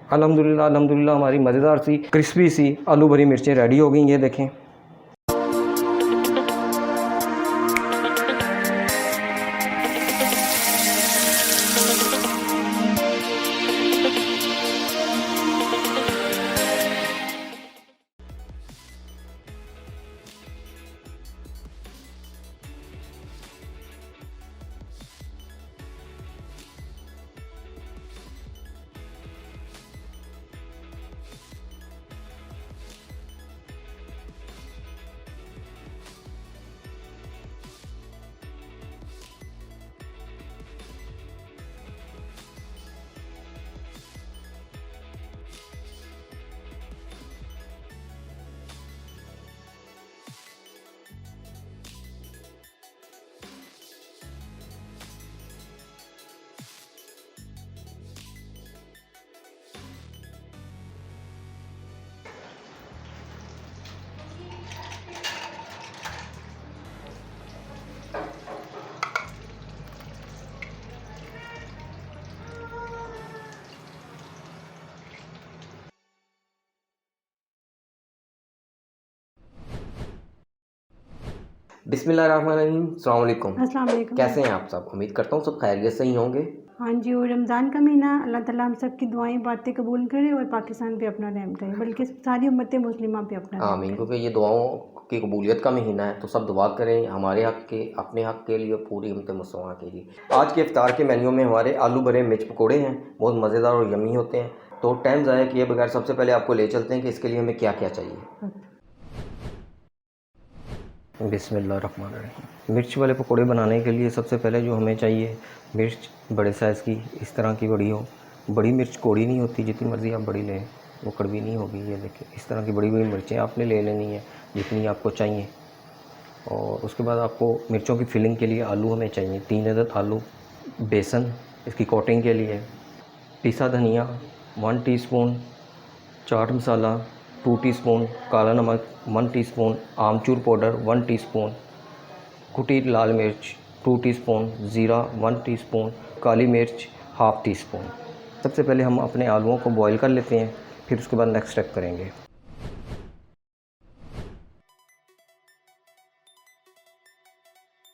अल्हम्दुलिल्लाह अल्हम्दुलिल्लाह हमारी मज़ेदार सी क्रिस्पी सी आलू भरी मिर्चें रेडी हो गई। ये देखें। बिस्मिल्लाहिर्रहमानिर्रहीम, अस्सलाम वालेकुम। अस्सलाम वालेकुम। कैसे हैं आप सब? उम्मीद करता हूँ सब खैरियत से ही होंगे। हाँ जी, और रमज़ान का महीना, अल्लाह ताला हम सब की दुआएं बातें कबूल करे और पाकिस्तान पे अपना रहम करे, बल्कि सारी उम्मत मुस्लिमा पे अपना रहम आमीन। करे। क्योंकि ये दुआओं की कबूलियत का महीना है, तो सब दुआ करें हमारे हक़ के, अपने हक़ के लिए, पूरी उम्मत मुसलमान के लिए। आज के इफ्तार के मेन्यू में हमारे आलू भरे मिर्च पकोड़े हैं, बहुत मज़ेदार और यम्मी होते हैं। तो टाइम ज़ाया किए बगैर सबसे पहले आपको ले चलते हैं कि इसके लिए हमें क्या क्या चाहिए। बिस्मिल्लाहिर्रहमानिर्रहीम। मिर्च वाले पकोड़े बनाने के लिए सबसे पहले जो हमें चाहिए, मिर्च बड़े साइज़ की, इस तरह की बड़ी हो। बड़ी मिर्च कौड़ी नहीं होती, जितनी मर्ज़ी आप बड़ी लें वो कड़वी नहीं होगी। ये देखिए, इस तरह की बड़ी बड़ी मिर्चें आपने ले लेनी है जितनी आपको चाहिए। और उसके बाद आपको मिर्चों की फिलिंग के लिए आलू हमें चाहिए 3 अदद आलू। बेसन इसकी कोटिंग के लिए, पिसा धनिया 1 टीस्पून, चाट मसाला 2 टीस्पून, काला नमक 1 टीस्पून, आमचूर पाउडर 1 टीस्पून, कुटी लाल मिर्च 2 टीस्पून, ज़ीरा 1 टीस्पून, काली मिर्च हाफ़ टीस्पून। सबसे पहले हम अपने आलूओं को बॉईल कर लेते हैं, फिर उसके बाद नेक्स्ट स्टेप करेंगे।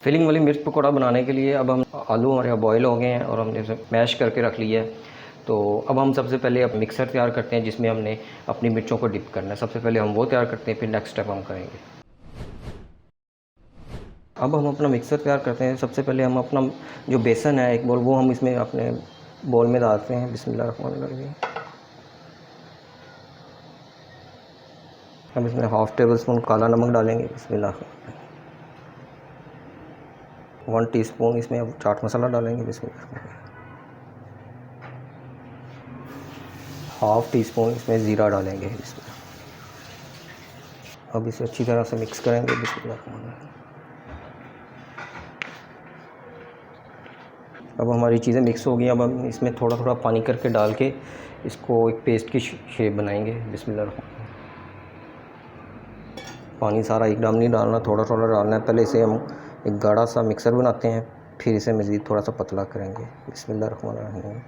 फिलिंग वाली मिर्च पकौड़ा बनाने के लिए अब हम आलू हमारे यहाँ बॉयल हो गए हैं और हमने इसे मैश करके रख लिया है। तो अब हम सबसे पहले अब मिक्सर तैयार करते हैं जिसमें हमने अपनी मिर्चों को डिप करना है। सबसे पहले हम वो तैयार करते हैं, फिर नेक्स्ट स्टेप हम करेंगे। अब हम अपना मिक्सर तैयार करते हैं। सबसे पहले हम अपना जो बेसन है एक बॉल, वो हम इसमें अपने बॉल में डालते हैं। बिस्मिल्लाहिर्रहमानिर्रहीम। हम इसमें हाफ़ टेबल स्पून काला नमक डालेंगे। बिस्मिल्लाह। 1 टीस्पून इसमें अब चाट मसाला डालेंगे। बिस्मिल्लाह। हाफ़ टी स्पून इसमें ज़ीरा डालेंगे। बिस्मिल्लाह। अब इसे अच्छी तरह से मिक्स करेंगे। बिस्मिल्लाह। अब हमारी चीज़ें मिक्स हो गई। अब हम इसमें थोड़ा थोड़ा पानी करके डाल के इसको एक पेस्ट की शेप बनाएंगे। बिस्मिल्लाह। पानी सारा एकदम नहीं डालना, थोड़ा थोड़ा डालना है। पहले इसे हम एक गाढ़ा सा मिक्सर बनाते हैं, फिर इसे मज़ीद थोड़ा सा पतला करेंगे। बिस्मिल्लाहिर्रहमानिर्रहीम।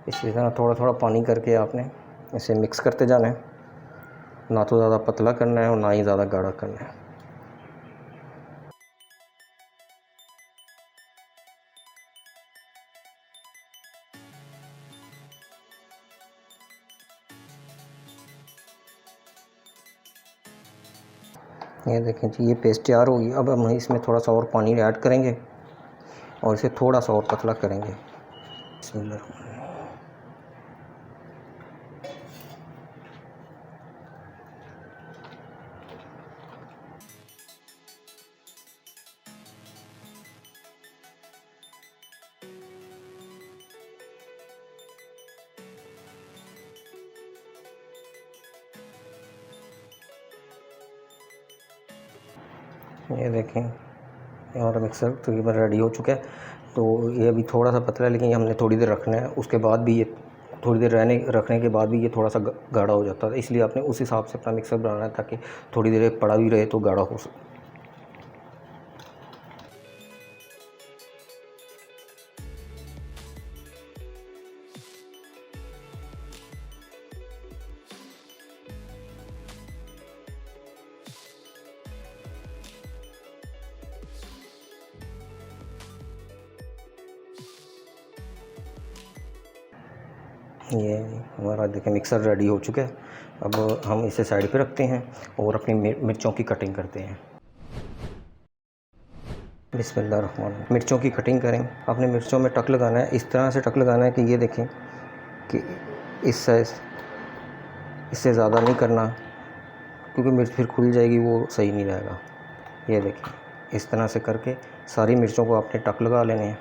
इसी तरह थोड़ा थोड़ा पानी करके आपने इसे मिक्स करते जाना है, ना तो ज़्यादा पतला करना है और ना ही ज़्यादा गाढ़ा करना है। ये देखें जी, ये पेस्ट तैयार होगी। अब हम इसमें थोड़ा सा और पानी ऐड करेंगे और इसे थोड़ा सा और पतला करेंगे। बिस्मिल्लाह। ये देखें, ये हमारा मिक्सर तकरीबन रेडी हो चुका है। तो ये अभी थोड़ा सा पतला है, लेकिन ये हमने थोड़ी देर रखना है। उसके बाद भी ये थोड़ी देर रखने के बाद भी ये थोड़ा सा गाढ़ा हो जाता है। इसलिए आपने उस हिसाब से अपना मिक्सर बनाना है ताकि थोड़ी देर पड़ा भी रहे तो गाढ़ा हो सके। ये हमारा देखिए मिक्सर रेडी हो चुका है। अब हम इसे साइड पे रखते हैं और अपनी मिर्चों की कटिंग करते हैं। बिस्मिल्लाहिर्रहमानिर्रहीम। मिर्चों की कटिंग करें। आपने मिर्चों में टक लगाना है, इस तरह से टक लगाना है कि ये देखें कि इस साइज़, इससे ज़्यादा नहीं करना क्योंकि मिर्च फिर खुल जाएगी, वो सही नहीं रहेगा। ये देखिए इस तरह से करके सारी मिर्चों को आपने टक लगा लेने हैं।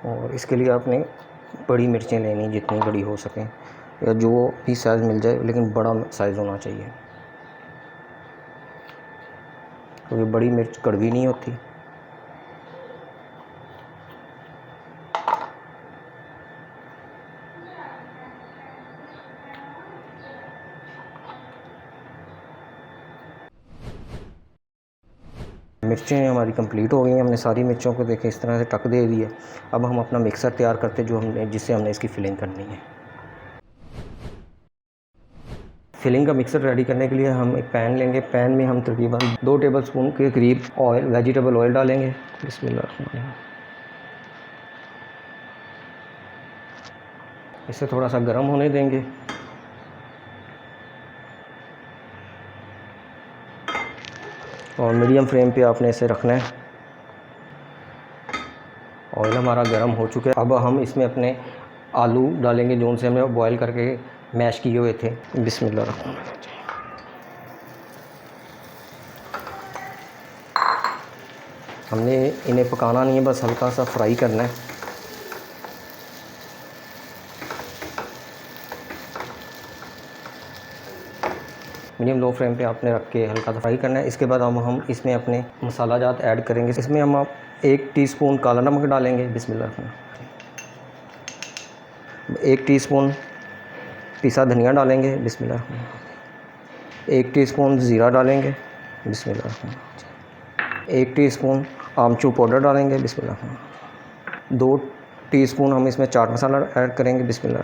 और इसके लिए आपने बड़ी मिर्चें लेनी, जितनी बड़ी हो सकें या जो भी साइज़ मिल जाए, लेकिन बड़ा साइज़ होना चाहिए क्योंकि बड़ी मिर्च कड़वी नहीं होती। मिर्चें हमारी कंप्लीट हो गई हैं। हमने सारी मिर्चों को देखें इस तरह से टक दे दिया। अब हम अपना मिक्सर तैयार करते जो हमने जिससे हमने इसकी फिलिंग करनी है। फिलिंग का मिक्सर रेडी करने के लिए हम एक पैन लेंगे। पैन में हम तकरीबन 2 टेबलस्पून के करीब ऑयल, वेजिटेबल ऑयल डालेंगे। बिस्मिल्लाह। इसे थोड़ा सा गर्म होने देंगे। और मीडियम फ्लेम पे आपने इसे रखना है। ऑयल हमारा गर्म हो चुका है। अब हम इसमें अपने आलू डालेंगे जो उनसे हमने बॉयल करके मैश किए हुए थे। बिस्मिल्लाह। हमने इन्हें पकाना नहीं है, बस हल्का सा फ्राई करना है। मीडियम लो फ्लेम पे आपने रख के हल्का सा फ्राई करना है। इसके बाद हम इसमें अपने मसाला जात ऐड करेंगे। इसमें हम 1 टीस्पून काला नमक डालेंगे। बिस्मिल्लाह। 1 टीस्पून पिसा धनिया डालेंगे। बिस्मिल्लाह। 1 टीस्पून ज़ीरा डालेंगे। बिस्मिल्लाह। 1 टीस्पून आमचूर पाउडर डालेंगे। बिस्मिल्लाह। 2 टीस्पून हम इसमें चाट मसाला ऐड करेंगे। बिस्मिल्लाह।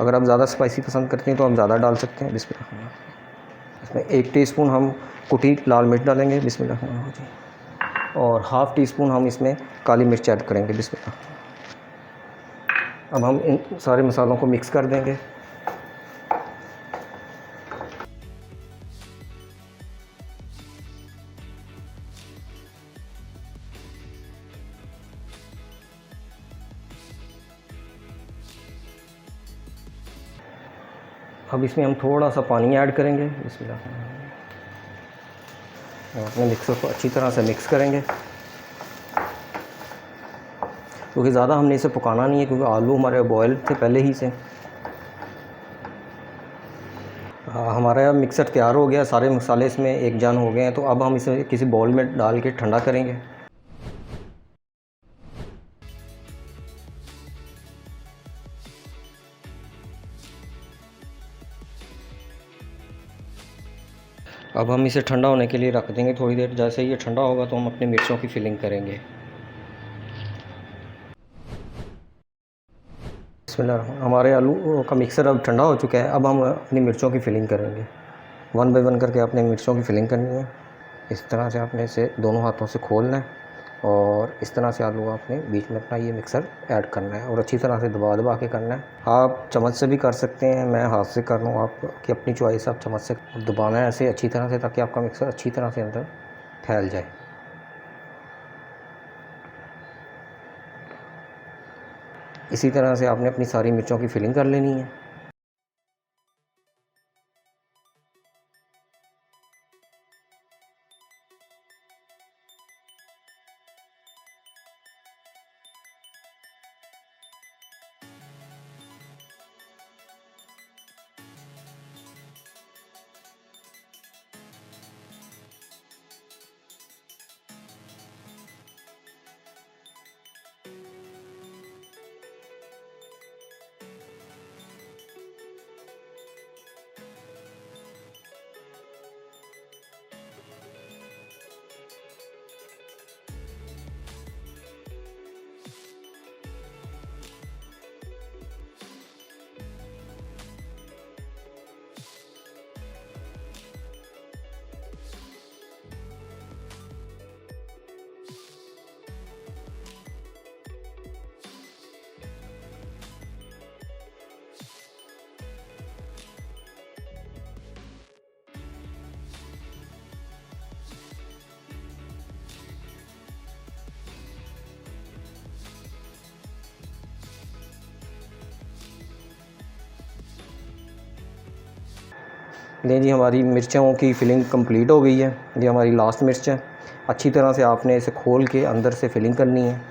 अगर आप ज़्यादा स्पाइसी पसंद करते हैं तो आप ज़्यादा डाल सकते हैं। बिस्मिल्लाह। इसमें 1 टीस्पून हम कुटी लाल मिर्च डालेंगे। बिस्मिल्लाह। और हाफ़ टी स्पून हम इसमें काली मिर्च ऐड करेंगे। बिस्मिल्लाह। अब हम इन सारे मसालों को मिक्स कर देंगे। अब इसमें हम थोड़ा सा पानी ऐड करेंगे। बिस्मिल्लाह। और अपने मिक्सर को अच्छी तरह से मिक्स करेंगे क्योंकि ज़्यादा हमने इसे पकाना नहीं है क्योंकि आलू हमारे बॉयल थे पहले ही से। हमारा मिक्सर तैयार हो गया, सारे मसाले इसमें एक जान हो गए हैं। तो अब हम इसे किसी बाउल में डाल के ठंडा करेंगे। अब हम इसे ठंडा होने के लिए रख देंगे थोड़ी देर। जैसे ही ये ठंडा होगा तो हम अपनी मिर्चों की फिलिंग करेंगे। बिस्मिल्लाह। हमारे आलू का मिक्सर अब ठंडा हो चुका है। अब हम अपनी मिर्चों की फिलिंग करेंगे। 1 बाय 1 करके आपने मिर्चों की फिलिंग करनी है। इस तरह से आपने इसे दोनों हाथों से खोलना है और इस तरह से आलू आपने बीच में अपना ये मिक्सर ऐड करना है और अच्छी तरह से दबा दबा के करना है। आप चम्मच से भी कर सकते हैं, मैं हाथ से कर रहा हूँ, आपकी अपनी चॉइस। आप चम्मच से दबाना है ऐसे अच्छी तरह से ताकि आपका मिक्सर अच्छी तरह से अंदर फैल जाए। इसी तरह से आपने अपनी सारी मिर्चों की फिलिंग कर लेनी है। दें जी, हमारी मिर्चों की फिलिंग कंप्लीट हो गई है। ये हमारी लास्ट मिर्च है। अच्छी तरह से आपने इसे खोल के अंदर से फिलिंग करनी है।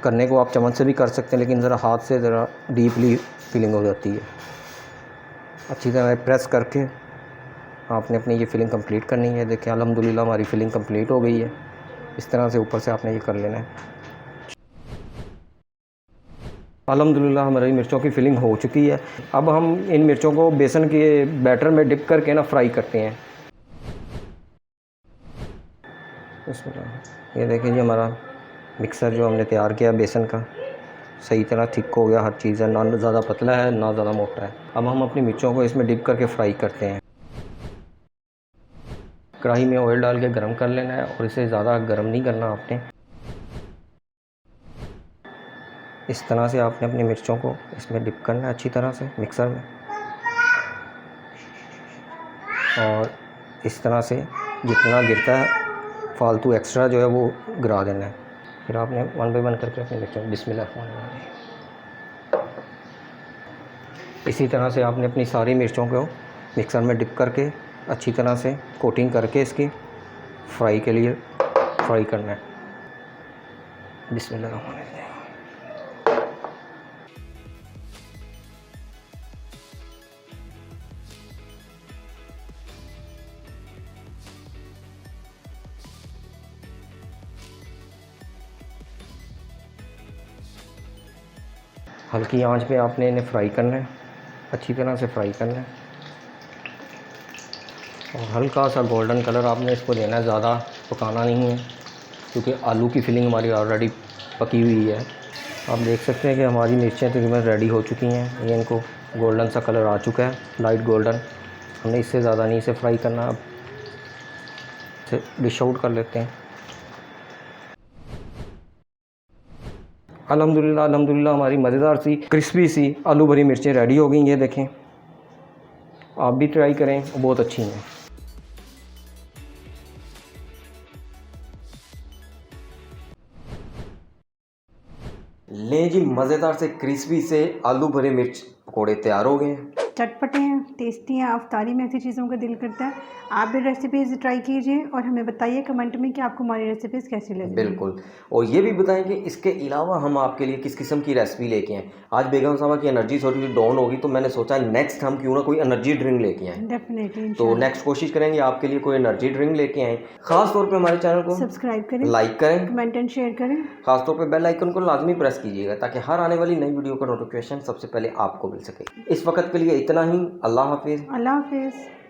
करने को आप चम्मच से भी कर सकते हैं, लेकिन ज़रा हाथ से ज़रा डीपली फिलिंग हो जाती है। अच्छी तरह प्रेस करके आपने अपनी ये फिलिंग कंप्लीट करनी है। देखिए अल्हम्दुलिल्लाह हमारी फिलिंग कंप्लीट हो गई है। इस तरह से ऊपर से आपने ये कर लेना है। अल्हम्दुलिल्लाह हमारी मिर्चों की फिलिंग हो चुकी है। अब हम इन मिर्चों को बेसन के बैटर में डिप करके ना फ्राई करते हैं। बिस्मिल्लाह। ये देखिए जी, हमारा मिक्सर जो हमने तैयार किया बेसन का सही तरह थिक हो गया। हर चीज़ है, ना ज़्यादा पतला है ना ज़्यादा मोटा है। अब हम अपनी मिर्चों को इसमें डिप करके फ्राई करते हैं। कढ़ाई में ऑयल डाल के गर्म कर लेना है और इसे ज़्यादा गर्म नहीं करना आपने। इस तरह से आपने अपनी मिर्चों को इसमें डिप करना है अच्छी तरह से मिक्सर में, और इस तरह से जितना गिरता है फालतू एक्स्ट्रा जो है वो गिरा देना है। फिर आपने वन बाई वन करके अपनी मिर्चों बिस्मिल्लाह। इसी तरह से आपने अपनी सारी मिर्चों को मिक्सर में डिप करके अच्छी तरह से कोटिंग करके इसकी फ्राई के लिए फ्राई करना है। बिस्मिल्लाह। हल्की आंच पे आपने इन्हें फ्राई करना है, अच्छी तरह से फ्राई करना है, और हल्का सा गोल्डन कलर आपने इसको देना है। ज़्यादा पकाना नहीं है क्योंकि आलू की फिलिंग हमारी ऑलरेडी पकी हुई है। आप देख सकते हैं कि हमारी मिर्चें तकरीबन रेडी हो चुकी हैं। ये इनको गोल्डन सा कलर आ चुका है, लाइट गोल्डन। हमने इससे ज़्यादा नहीं इसे फ्राई करना। अब इसे डिश आउट कर लेते हैं। अल्हम्दुलिल्लाह अल्हम्दुलिल्लाह हमारी मज़ेदार सी क्रिस्पी सी आलू भरी मिर्चें रेडी हो गई। ये देखें, आप भी ट्राई करें, बहुत अच्छी हैं। लें जी, मज़ेदार से क्रिस्पी से आलू भरे मिर्च पकौड़े तैयार हो गए हैं। चटपटे हैं, टेस्टी हैं। अफ्तारी में ऐसी चीज़ों का दिल करता है। आप भी रेसिपीज़ ट्राई कीजिए और हमें बताइए कमेंट में कि आपको हमारी रेसिपीज़ कैसी लगी। बिल्कुल, और ये भी बताएं कि इसके अलावा हम आपके लिए किस किस्म की रेसिपी लेके आएँ। आज बेगम साहबा की एनर्जी थोड़ी डाउन होगी, तो मैंने सोचा नेक्स्ट हम क्यों ना कोई एनर्जी ड्रिंक लेके आएँ। डेफिनेटली तो नेक्स्ट कोशिश करेंगे आपके लिए कोई एनर्जी ड्रिंक लेके आएँ। ख़ास तौर पे हमारे चैनल को सब्सक्राइब करें, लाइक करें, कमेंट एंड शेयर करें। ख़ास तौर पे बेल आइकन को लाजमी प्रेस कीजिएगा ताकि हर आने वाली नई वीडियो का नोटिफिकेशन सबसे पहले आपको मिल सके। इस वक्त के लिए इतना ही। अल्लाह हाफिज़। अल्लाह हाफिज़।